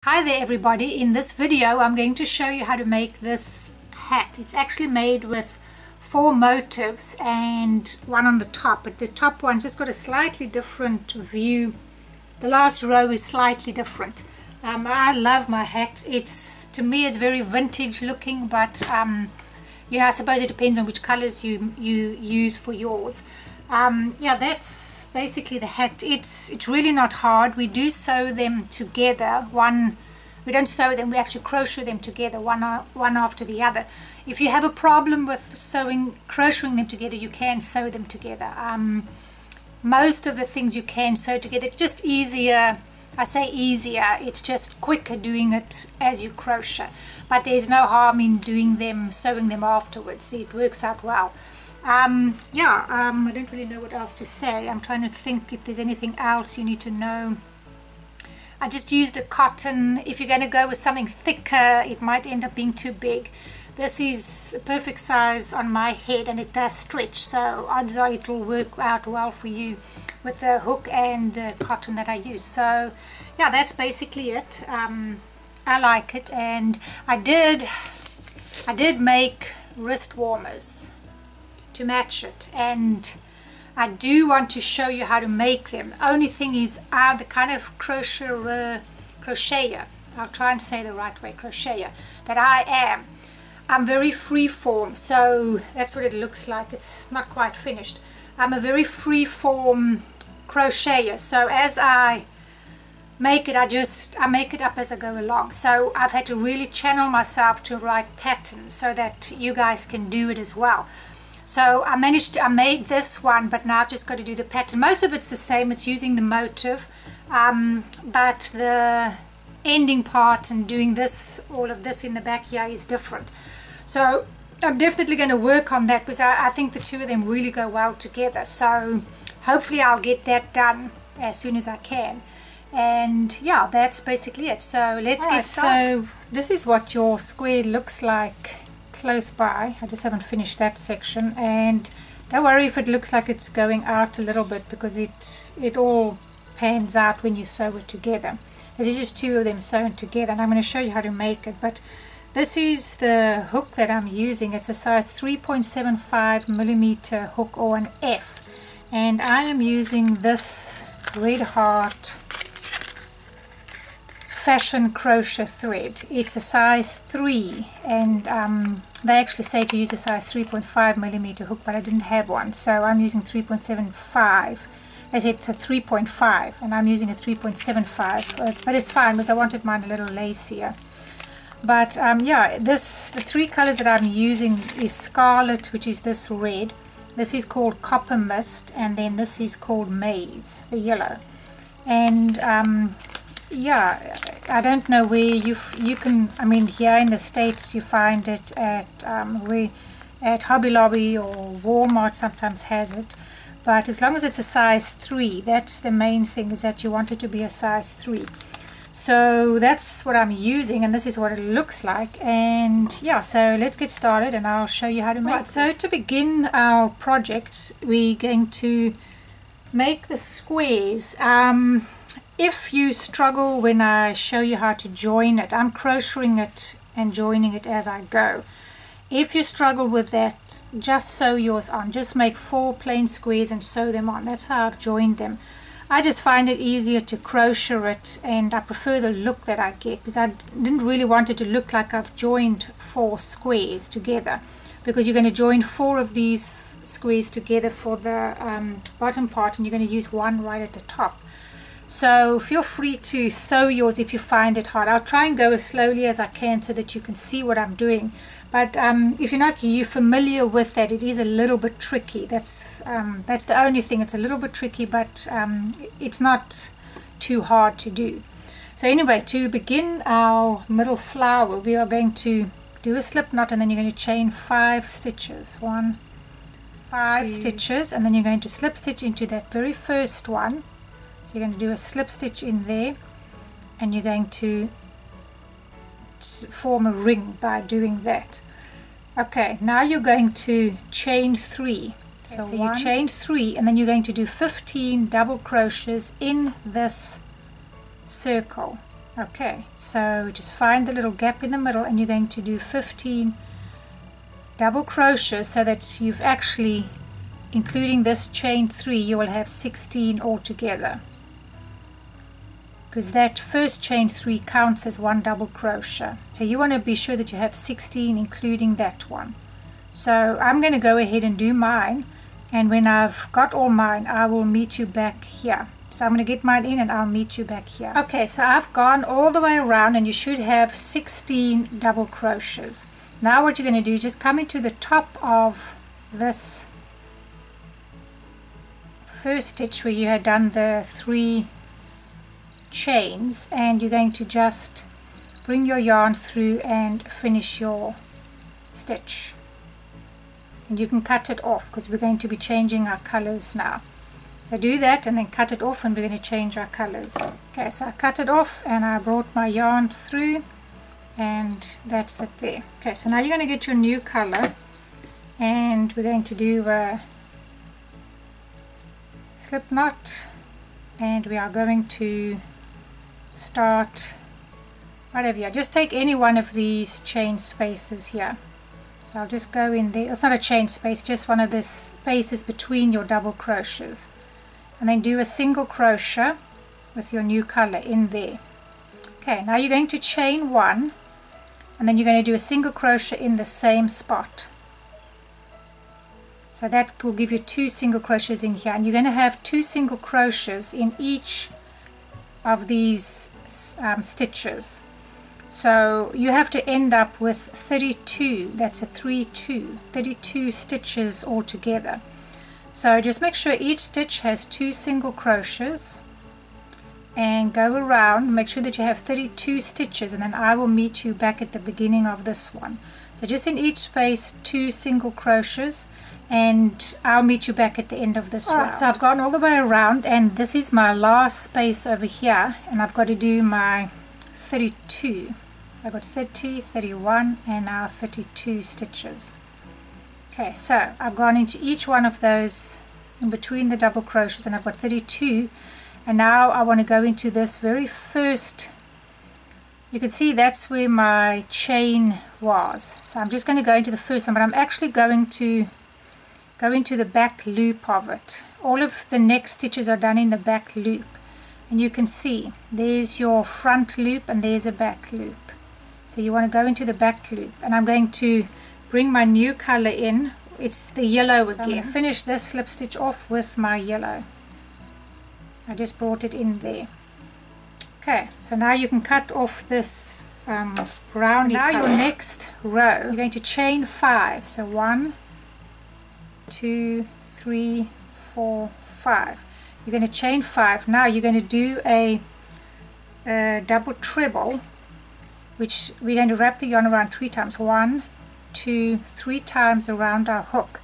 Hi there everybody, in this video I'm going to show you how to make this hat. It's actually made with 4 motifs and one on the top, but the top one's just got a slightly different view. The last row is slightly different. I love my hat. To me it's very vintage looking, but you know, I suppose it depends on which colors you use for yours. Yeah, that's basically the hat. It's really not hard. We do sew them together. We don't sew them, we actually crochet them together, one after the other. If you have a problem with crocheting them together, you can sew them together. Most of the things you can sew together. It's just easier. I say easier, it's just quicker doing it as you crochet, but there's no harm in sewing them afterwards. It works out well. I don't really know what else to say. I'm trying to think if there's anything else you need to know. I just used a cotton. If you're going to go with something thicker, it might end up being too big. This is a perfect size on my head, and it does stretch, so odds are it will work out well for you with the hook and the cotton that I use. So yeah, that's basically it. I like it, and I did make wrist warmers to match it, and I do want to show you how to make them. Only thing is, I'm the kind of crocheter, I'll try and say the right way, crocheter, that I am. I'm very free-form, so that's what it looks like. It's not quite finished. I'm a very free-form crocheter, so as I make it, I make it up as I go along. So I've had to really channel myself to write patterns so that you guys can do it as well. So I made this one, but now I've just got to do the pattern. Most of it's the same, it's using the motif, but the ending part and doing this, all of this in the back here is different. So I'm definitely going to work on that, because I think the two of them really go well together. So hopefully I'll get that done as soon as I can. And yeah, that's basically it. So let's get started. So this is what your square looks like close by. I just haven't finished that section, and don't worry if it looks like it's going out a little bit, because it all pans out when you sew it together. This is just two of them sewn together, and I'm going to show you how to make it. But this is the hook that I'm using. It's a size 3.75 millimeter hook, or an F, and I am using this Red Heart Fashion crochet thread. It's a size 3, and they actually say to use a size 3.5 millimeter hook, but I didn't have one, so I'm using 3.75. As it's a 3.5, and I'm using a 3.75, but it's fine because I wanted mine a little lacier. But yeah, the 3 colors that I'm using is scarlet, which is this red. This is called Copper Mist, and then this is called Maize, the yellow. And yeah, I don't know where you can, I mean, here in the States you find it at Hobby Lobby, or Walmart sometimes has it, but as long as it's a size 3, that's the main thing, is that you want it to be a size 3. So that's what I'm using, and this is what it looks like. And yeah, so let's get started and I'll show you how to make it. So to begin our project, we're going to make the squares. If you struggle when I show you how to join it, I'm crocheting it and joining it as I go. If you struggle with that, just sew yours on. Just make 4 plain squares and sew them on. That's how I've joined them. I just find it easier to crochet it, and I prefer the look that I get, because I didn't really want it to look like I've joined 4 squares together, because you're going to join 4 of these squares together for the bottom part, and you're going to use one right at the top. So feel free to sew yours if you find it hard. I'll try and go as slowly as I can so that you can see what I'm doing. But if you're not familiar with that, it is a little bit tricky. That's the only thing. It's a little bit tricky, but it's not too hard to do. So anyway, to begin our middle flower, we are going to do a slip knot, and then you're going to chain 5 stitches. 5 stitches, and then you're going to slip stitch into that very first one. So you're going to do a slip stitch in there, and you're going to form a ring by doing that. Okay, now you're going to chain 3. So you chain 3, and then you're going to do 15 double crochets in this circle. Okay, so just find the little gap in the middle and you're going to do 15 double crochets, so that you've actually, including this chain 3, you will have 16 altogether, because that first chain 3 counts as one double crochet. So you want to be sure that you have 16 including that one. So I'm going to go ahead and do mine, and when I've got all mine I will meet you back here. So I'm going to get mine in and I'll meet you back here. Okay, so I've gone all the way around and you should have 16 double crochets. Now what you're going to do is just come into the top of this first stitch where you had done the 3 chains, and you're going to just bring your yarn through and finish your stitch. And you can cut it off because we're going to be changing our colors now. So do that and then cut it off, and we're going to change our colors. Okay, so I cut it off and I brought my yarn through, and that's it there. Okay, so now you're going to get your new color, and we're going to do a slip knot, and we are going to start right over here. Just take any one of these chain spaces here. So I'll just go in there. It's not a chain space, just one of the spaces between your double crochets, and then do a single crochet with your new color in there. Okay, now you're going to chain 1, and then you're going to do a single crochet in the same spot. So that will give you 2 single crochets in here, and you're going to have 2 single crochets in each of these stitches. So you have to end up with 32, that's a 3-2, 32 stitches altogether. So just make sure each stitch has 2 single crochets, and go around, make sure that you have 32 stitches, and then I will meet you back at the beginning of this one. So just in each space 2 single crochets, and I'll meet you back at the end of this round. Alright, so I've gone all the way around, and this is my last space over here, and I've got to do my 32. I've got 30, 31, and now 32 stitches. Okay, so I've gone into each one of those in between the double crochets, and I've got 32, and now I want to go into this very first. You can see that's where my chain was, so I'm just going to go into the first one, but I'm actually going to go into the back loop of it. All of the next stitches are done in the back loop, and you can see there's your front loop and there's a back loop. So you want to go into the back loop, and I'm going to bring my new color in. It's the yellow again. Finish this slip stitch off with my yellow. I just brought it in there. Okay, so now you can cut off this brownie color. Now your next row, you're going to chain 5. So 1, 2, 3, 4, 5. You're going to chain 5. Now you're going to do a double treble, which we're going to wrap the yarn around 3 times. 1, 2, 3 times around our hook.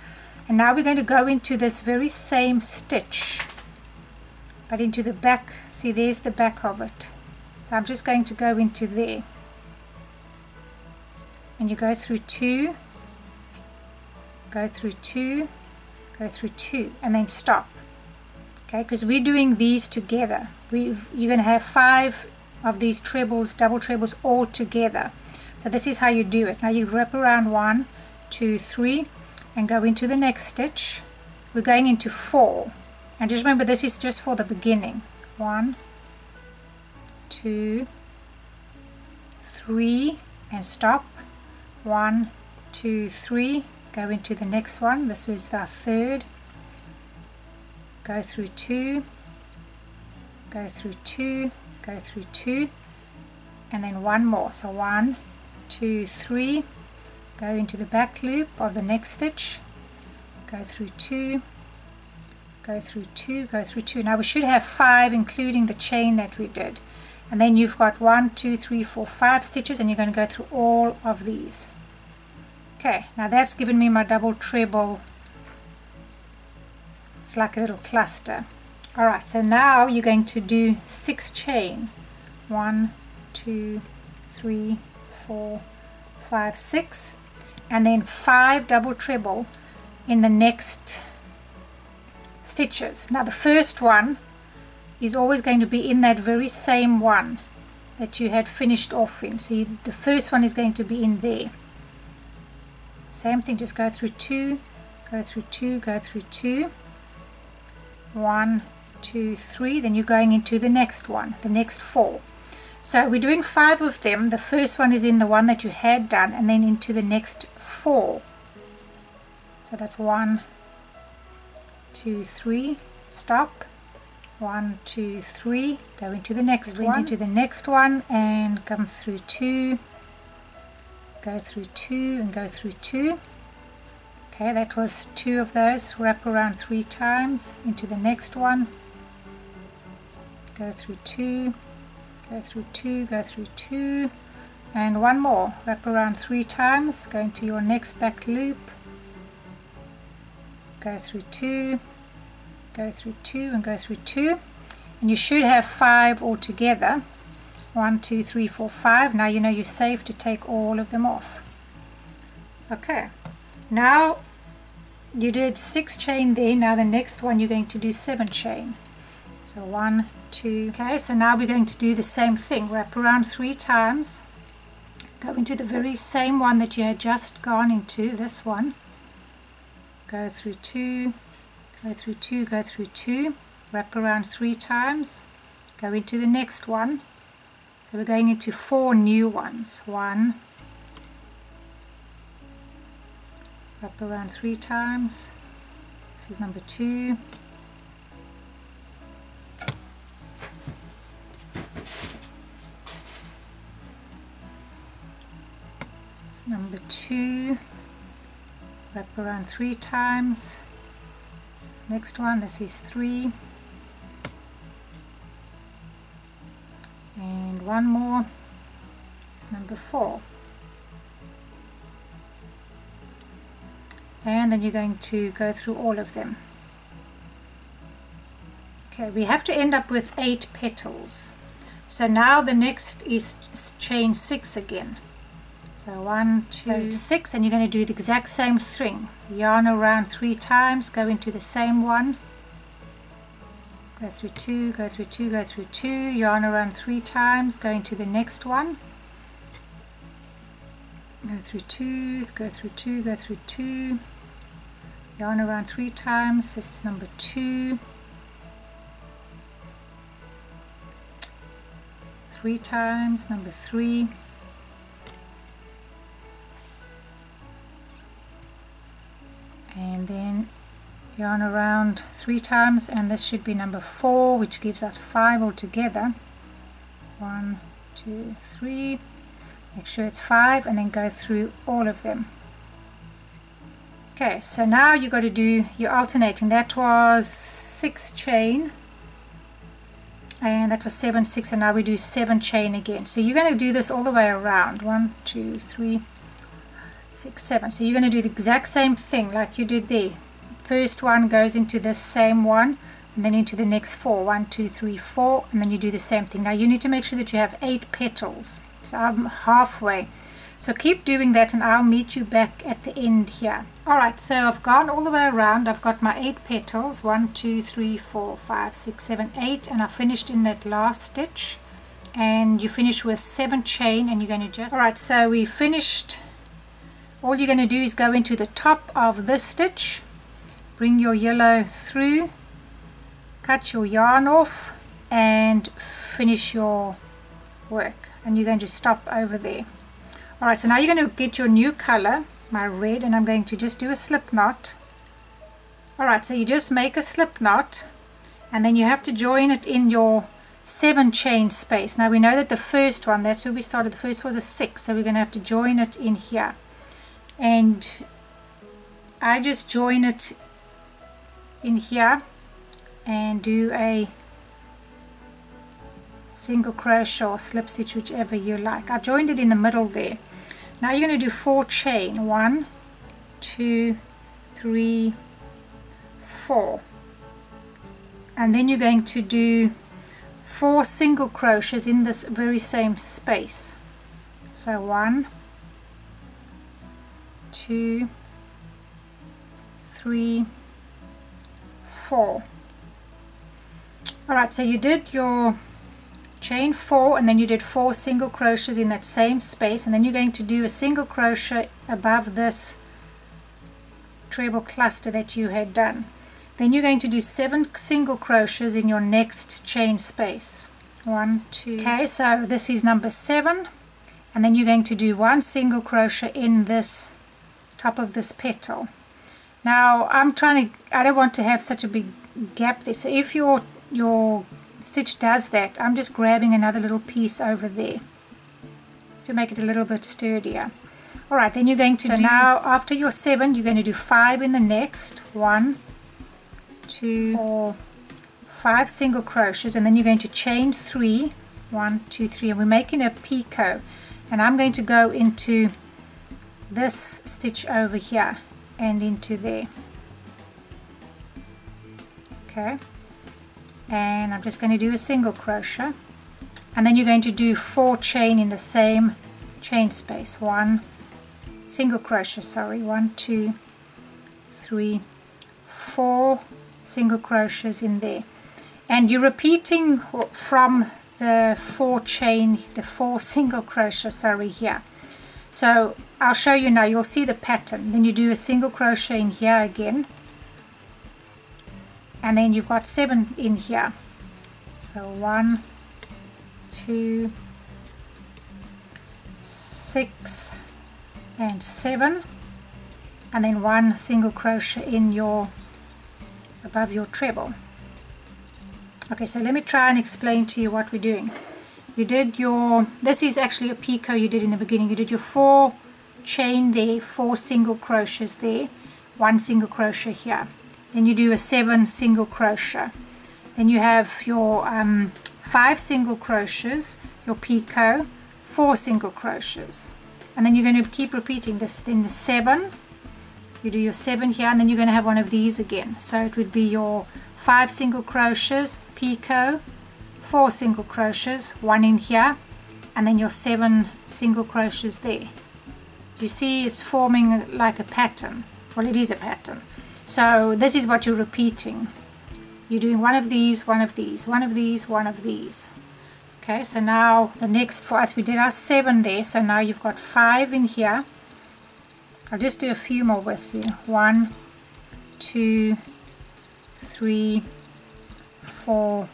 And now we're going to go into this very same stitch, but into the back. See, there's the back of it. So I'm just going to go into there, and you go through 2, go through 2, go through 2, and then stop. Okay, because we're doing these together. You're going to have 5 of these trebles, double trebles, all together. So this is how you do it. Now you wrap around 1, 2, 3, and go into the next stitch. We're going into 4, and just remember this is just for the beginning. 1, 2, 3, and stop. 1, 2, 3, go into the next one. This is the third. Go through 2, go through 2, go through 2, and then one more. So 1, 2, 3, go into the back loop of the next stitch, go through 2, go through 2, go through 2. Now we should have 5 including the chain that we did, and then you've got 1, 2, 3, 4, 5 stitches, and you're going to go through all of these. Okay, now that's given me my double treble. It's like a little cluster. Alright, so now you're going to do 6 chain. 1, 2, 3, 4, 5, 6, and then 5 double treble in the next stitches. Now the first one is always going to be in that very same one. that you had finished off in. So the first one is going to be in there. Same thing, just go through 2, go through 2, go through 2, 1, 2, 3, then you're going into the next one, the next 4. So we're doing 5 of them. The first one is in the one that you had done, and then into the next 4. So that's 1, 2, 3, stop, 1, 2, 3, go into the next one, into the next one, and come through 2, go through 2, and go through 2. Okay, that was 2 of those. Wrap around 3 times into the next one, go through 2, go through 2, go through 2, and one more. Wrap around 3 times, go into your next back loop, go through 2, go through 2, and go through 2, and you should have 5 altogether. 1, 2, 3, 4, 5. Now you know you're safe to take all of them off. Okay, now you did 6 chain there. Now the next one you're going to do 7 chain. So 1, 2. Okay, so now we're going to do the same thing. Wrap around 3 times, go into the very same one that you had just gone into, this one, go through 2, go through 2, go through 2, wrap around 3 times, go into the next one. So we're going into 4 new ones. 1, wrap around 3 times, this is number 2, it's number 2, wrap around 3 times, next one, this is 3, and one more, this is number 4, and then you're going to go through all of them. Okay, we have to end up with 8 petals. So now the next is chain 6 again. So 1, 2, so it's 6, and you're going to do the exact same thing. Yarn around 3 times, go into the same one, go through 2, go through 2, go through 2, yarn around 3 times, go into the next one, go through 2, go through 2, go through 2, yarn around 3 times, this is number 2, 3 times, number 3, and then yarn around 3 times, and this should be number 4, which gives us 5 altogether. 1, 2, 3, make sure it's 5, and then go through all of them. Okay, so now you got to do your alternating. That was 6 chain, and that was 7, 6, and now we do 7 chain again. So you're going to do this all the way around. 1, 2, 3, 6, 7. So you're going to do the exact same thing like you did there. First one goes into this same one, and then into the next 4. 1, 2, 3, 4, and then you do the same thing. Now you need to make sure that you have 8 petals. So I'm halfway. So keep doing that, and I'll meet you back at the end here. Alright, so I've gone all the way around. I've got my 8 petals. 1, 2, 3, 4, 5, 6, 7, 8, and I finished in that last stitch. And you finish with 7 chain, and you're going to just... Alright, so we finished. All you're going to do is go into the top of this stitch, bring your yellow through, cut your yarn off, and finish your work. And you're going to stop over there. Alright, so now you're going to get your new color, my red, and I'm going to just do a slip knot. Alright, so you just make a slip knot, and then you have to join it in your 7 chain space. Now we know that the first one, that's where we started, the first was a 6, so we're going to have to join it in here. And I just join it in here and do a single crochet or slip stitch, whichever you like. I joined it in the middle there. Now you're going to do 4 chain. 1, 2, 3, 4, and then you're going to do 4 single crochets in this very same space. So 1, 2, 3, 4. Alright, so you did your chain 4, and then you did 4 single crochets in that same space, and then you're going to do a single crochet above this treble cluster that you had done. Then you're going to do 7 single crochets in your next chain space. 1, 2. Okay, so this is number 7, and then you're going to do 1 single crochet in this top of this petal. Now I don't want to have such a big gap there, so if your stitch does that, I'm just grabbing another little piece over there to make it a little bit sturdier. Alright, then you're going to now after your 7 you're going to do 5 in the next. 1, 2, 4, 5 single crochets, and then you're going to chain 3. 1, 2, 3, and we're making a picot, and I'm going to go into this stitch over here and into there. Okay, and I'm just going to do a single crochet, and then you're going to do 4 chain in the same chain space. 1 single crochet, sorry, 1, 2, 3, 4 single crochets in there, and you're repeating from the 4 single crochet, sorry, here. So I'll show you now, you'll see the pattern. Then you do a single crochet in here again, and then you've got 7 in here. So 1, 2, 6 and 7, and then 1 single crochet in your above your treble. Okay, so let me try and explain to you what we're doing. You did this is actually a picot you did in the beginning. You did your 4 chain there, 4 single crochets there, 1 single crochet here. Then you do a 7 single crochet. Then you have your 5 single crochets, your picot, 4 single crochets. And then you're going to keep repeating this. Then the 7, you do your 7 here, and then you're going to have one of these again. So it would be your 5 single crochets, picot, 4 single crochets, 1 in here, and then your 7 single crochets there. You see it's forming like a pattern. Well, it is a pattern. So this is what you're repeating. You're doing one of these, one of these, one of these, one of these. Okay, so now the next for us, we did our 7 there, so now you've got 5 in here. I'll just do a few more with you. 1, 2, 3, 4,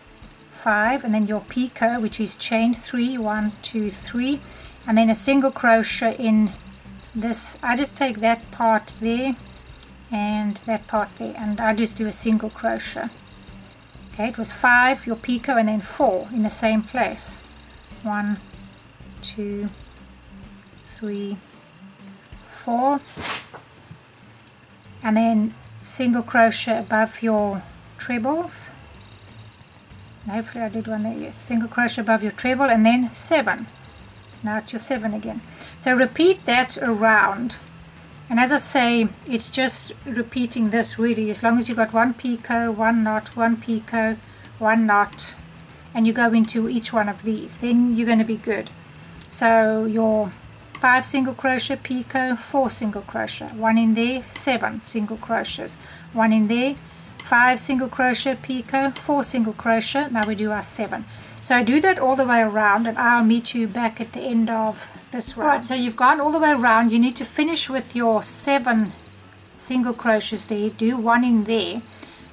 5, and then your picot, which is chain 3, 1, 2, 3, and then a single crochet in this. I just take that part there and that part there, and I just do a single crochet. Okay, it was 5, your picot, and then 4 in the same place. 1, 2, 3, 4, and then single crochet above your trebles. And hopefully I did one there, yes. Single crochet above your treble, and then 7. Now it's your 7 again. So repeat that around. And as I say, it's just repeating this really, as long as you've got 1 picot, 1 knot, 1 picot, 1 knot, and you go into each one of these, then you're going to be good. So your 5 single crochet, picot, 4 single crochet, 1 in there, 7 single crochets, 1 in there, 5 single crochet, picot, 4 single crochet. Now we do our 7. So do that all the way around, and I'll meet you back at the end of this round. Right, so you've gone all the way around. You need to finish with your 7 single crochets there. Do 1 in there,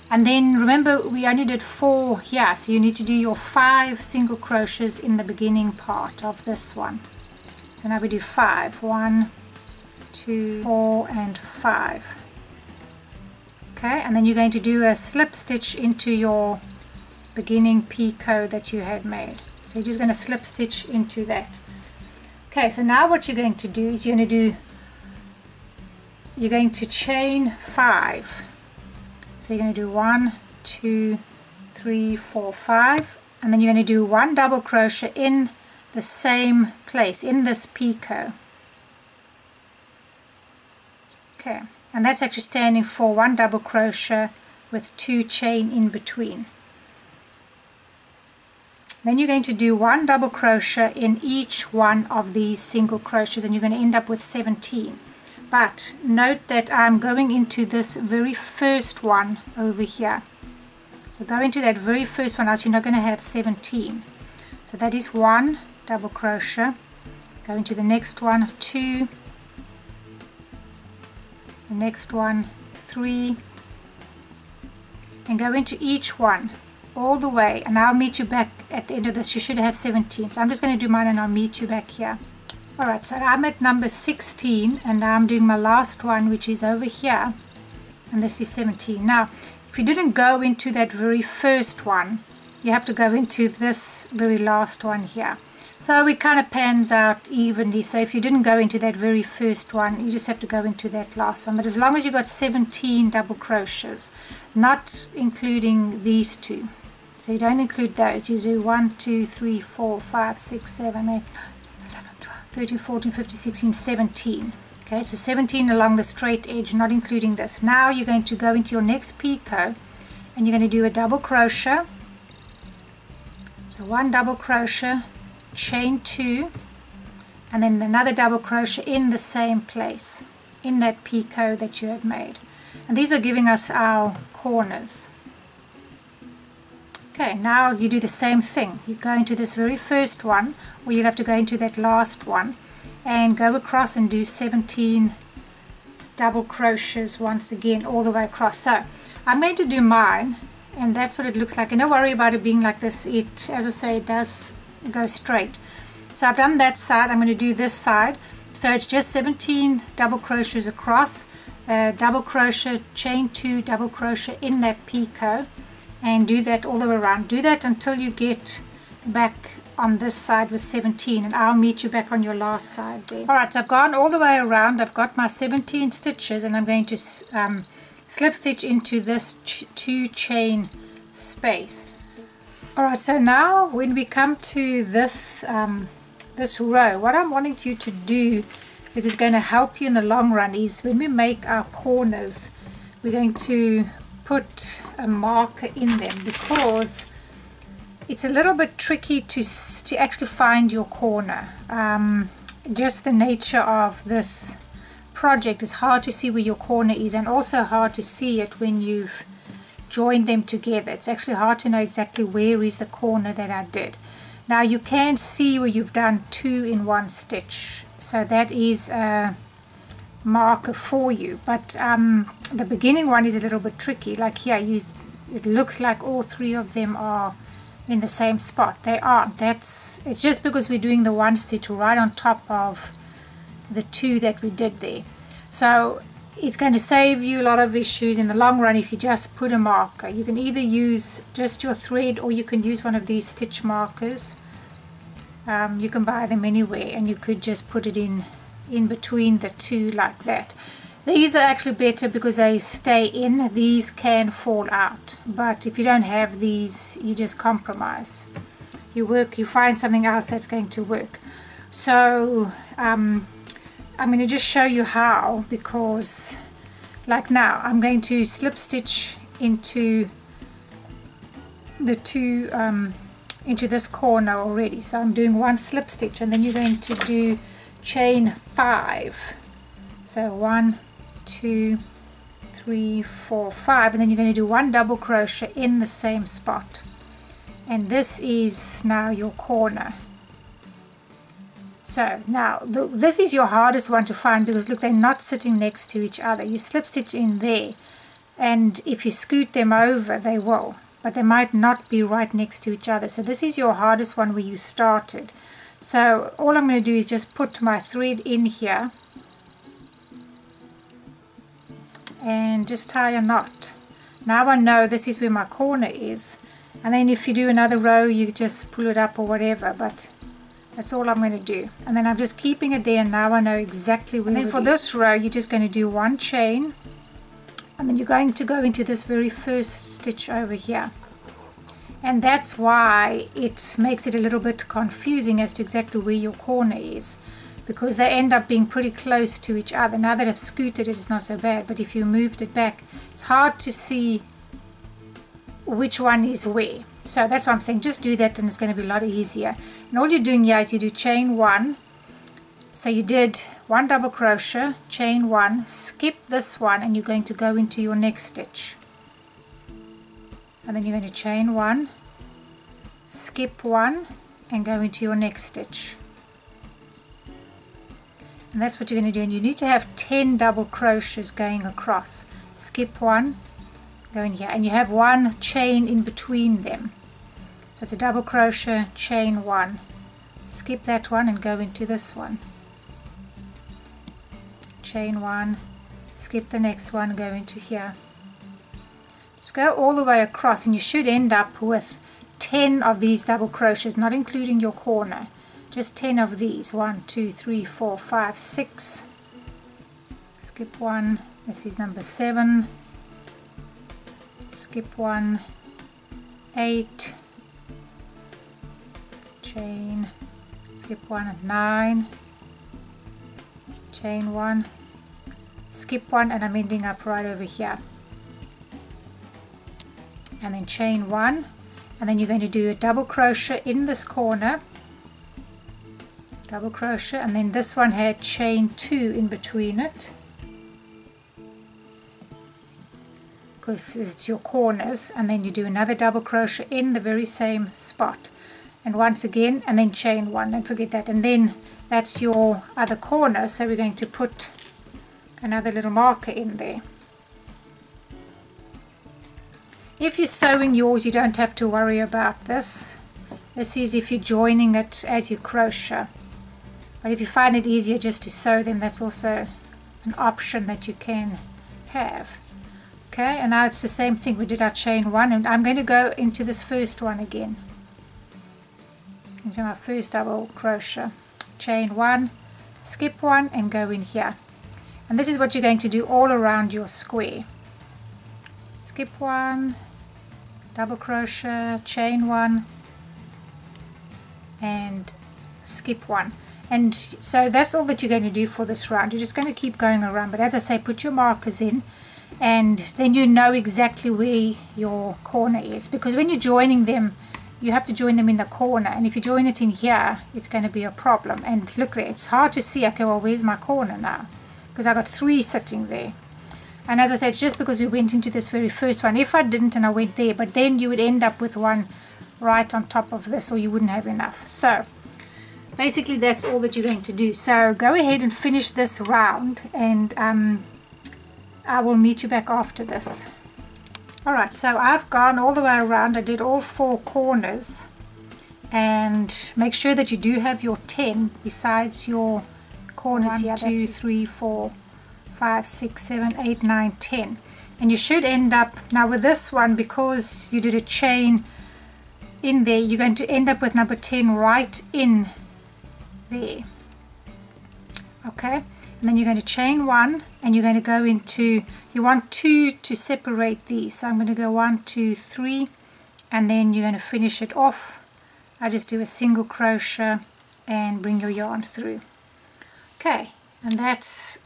and then remember we only did 4 here, so you need to do your 5 single crochets in the beginning part of this one. So now we do 5. 1, 2, 4, and 5. Okay, and then you're going to do a slip stitch into your beginning picot that you had made. So you're just going to slip stitch into that. Okay, so now what you're going to do is you're going to chain 5. So you're going to do 1, 2, 3, 4, 5, and then you're going to do 1 double crochet in the same place in this picot. Okay, and that's actually standing for 1 double crochet with 2 chain in between. Then you're going to do 1 double crochet in each one of these single crochets, and you're going to end up with 17. But note that I'm going into this very first one over here. So go into that very first one, else you're not going to have 17. So that is 1 double crochet, go into the next one, 2, the next one, 3, and go into each one all the way, and I'll meet you back at the end of this. You should have 17, so I'm just going to do mine and I'll meet you back here. Alright, so I'm at number 16 and now I'm doing my last one, which is over here, and this is 17. Now if you didn't go into that very first one, you have to go into this very last one here. So it kind of pans out evenly. So if you didn't go into that very first one, you just have to go into that last one. But as long as you got 17 double crochets, not including these two. So you don't include those. You do 1, 2, 3, 4, 5, 6, 7, 8, 9, 11, 12, 13, 14, 15, 16, 17. Okay, so 17 along the straight edge, not including this. Now you're going to go into your next picot and you're going to do a double crochet. So 1 double crochet, chain 2, and then another double crochet in the same place in that picot that you have made, and these are giving us our corners. Okay, now you do the same thing. You go into this very first one, or you'll have to go into that last one and go across and do 17 double crochets once again all the way across. So I'm going to do mine, and that's what it looks like, and don't worry about it being like this. It, as I say, it does go straight. So I've done that side, I'm going to do this side. So it's just 17 double crochets across, double crochet, chain 2, double crochet in that picot, and do that all the way around. Do that until you get back on this side with 17, and I'll meet you back on your last side there. Alright, so I've gone all the way around, I've got my 17 stitches, and I'm going to slip stitch into this 2 chain space. Alright, so now when we come to this this row, what I'm wanting you to do, that is going to help you in the long run, is when we make our corners, we're going to put a marker in them, because it's a little bit tricky to actually find your corner. Just the nature of this project is hard to see where your corner is, and also hard to see it when you've join them together. It's actually hard to know exactly where is the corner that I did. Now you can see where you've done 2 in 1 stitch, so that is a marker for you, but the beginning one is a little bit tricky. Like here, it looks like all 3 of them are in the same spot. They aren't. It's just because we're doing the 1 stitch right on top of the 2 that we did there. So it's going to save you a lot of issues in the long run if you just put a marker. You can either use just your thread, or you can use one of these stitch markers. You can buy them anywhere, and you could just put it in between the 2 like that. These are actually better because they stay in. These can fall out, but if you don't have these, you just compromise. You find something else that's going to work. So I'm going to just show you how, because like now I'm going to slip stitch into the 2 into this corner already. So I'm doing 1 slip stitch, and then you're going to do chain 5. So 1, 2, 3, 4, 5, and then you're going to do 1 double crochet in the same spot, and this is now your corner. So now this is your hardest one to find, because look, they're not sitting next to each other. You slip stitch in there, and if you scoot them over, they will, but they might not be right next to each other. So this is your hardest one where you started. So all I'm going to do is just put my thread in here and just tie a knot. Now I know this is where my corner is, and then if you do another row, you just pull it up or whatever, but that's all I'm going to do. And then I'm just keeping it there, and now I know exactly where. And then for this row, you're just going to do 1 chain, and then you're going to go into this very first stitch over here. And that's why it makes it a little bit confusing as to exactly where your corner is, because they end up being pretty close to each other. Now that I've scooted it, it's not so bad, but if you moved it back, it's hard to see which one is where. So that's why I'm saying just do that, and it's going to be a lot easier. And all you're doing here is you do chain 1. So you did 1 double crochet, chain 1, skip this one, and you're going to go into your next stitch. And then you're going to chain 1, skip 1, and go into your next stitch. And that's what you're going to do, and you need to have 10 double crochets going across. Skip one, go in here, and you have one chain in between them. So it's a double crochet, chain one, skip that one and go into this one, chain one, skip the next one, go into here. Just go all the way across, and you should end up with 10 of these double crochets, not including your corner. Just 10 of these. 1, 2, 3, 4, 5, 6. Skip one. This is number 7. Skip one. 8. Chain. Skip one at 9. Chain one. Skip one, and I'm ending up right over here. And then chain one, and then you're going to do a double crochet in this corner. Double crochet, and then this one had chain 2 in between it, because it's your corners, and then you do another double crochet in the very same spot, and once again, and then chain 1, don't forget that, and then that's your other corner. So we're going to put another little marker in there. If you're sewing yours, you don't have to worry about this. This is if you're joining it as you crochet. But if you find it easier just to sew them, that's also an option that you can have. Okay, and now it's the same thing. We did our chain 1, and I'm going to go into this first one again. Into my first double crochet. Chain 1, skip 1, and go in here. And this is what you're going to do all around your square. Skip 1, double crochet, chain 1, and skip 1. And so that's all that you're going to do for this round. You're just going to keep going around, but as I say, put your markers in, and then you know exactly where your corner is, because when you're joining them, you have to join them in the corner, and if you join it in here, it's going to be a problem. And look there, it's hard to see. Okay, well, where's my corner now? Because I got 3 sitting there. And as I said, it's just because we went into this very first one. If I didn't and I went there, but then you would end up with one right on top of this, or you wouldn't have enough. So basically that's all that you're going to do. So go ahead and finish this round, and I will meet you back after this. Alright, so I've gone all the way around. I did all 4 corners, and make sure that you do have your 10 besides your corners. 1, 2, 3, 4, 5, 6, 7, 8, 9, 10. And you should end up, now with this one, because you did a chain in there, you're going to end up with number 10 right in there. Okay, and then you're going to chain 1, and you're going to go into, you want 2 to separate these, so I'm going to go 1, 2, 3, and then you're going to finish it off. I just do a single crochet and bring your yarn through. Okay, and that's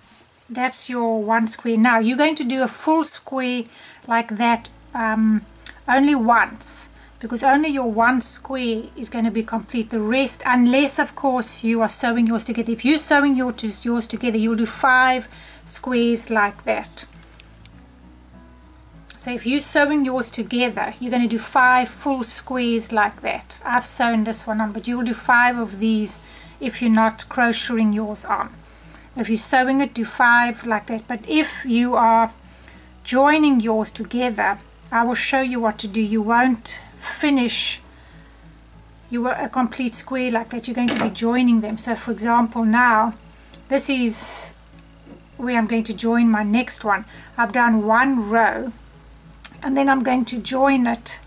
your 1 square. Now you're going to do a full square like that only once, because only your 1 square is going to be complete. The rest, unless of course you are sewing yours together. If you're sewing yours together, you'll do 5 squares like that. So if you're sewing yours together, you're going to do 5 full squares like that. I've sewn this one on, but you'll do 5 of these if you're not crocheting yours on. If you're sewing it, do 5 like that. But if you are joining yours together, I will show you what to do. You won't finish a complete square like that. You're going to be joining them. So for example, now this is where I'm going to join my next one. I've done 1 row, and then I'm going to join it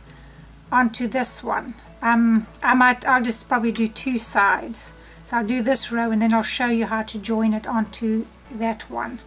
onto this one. I'll just probably do 2 sides. So I'll do this row, and then I'll show you how to join it onto that one.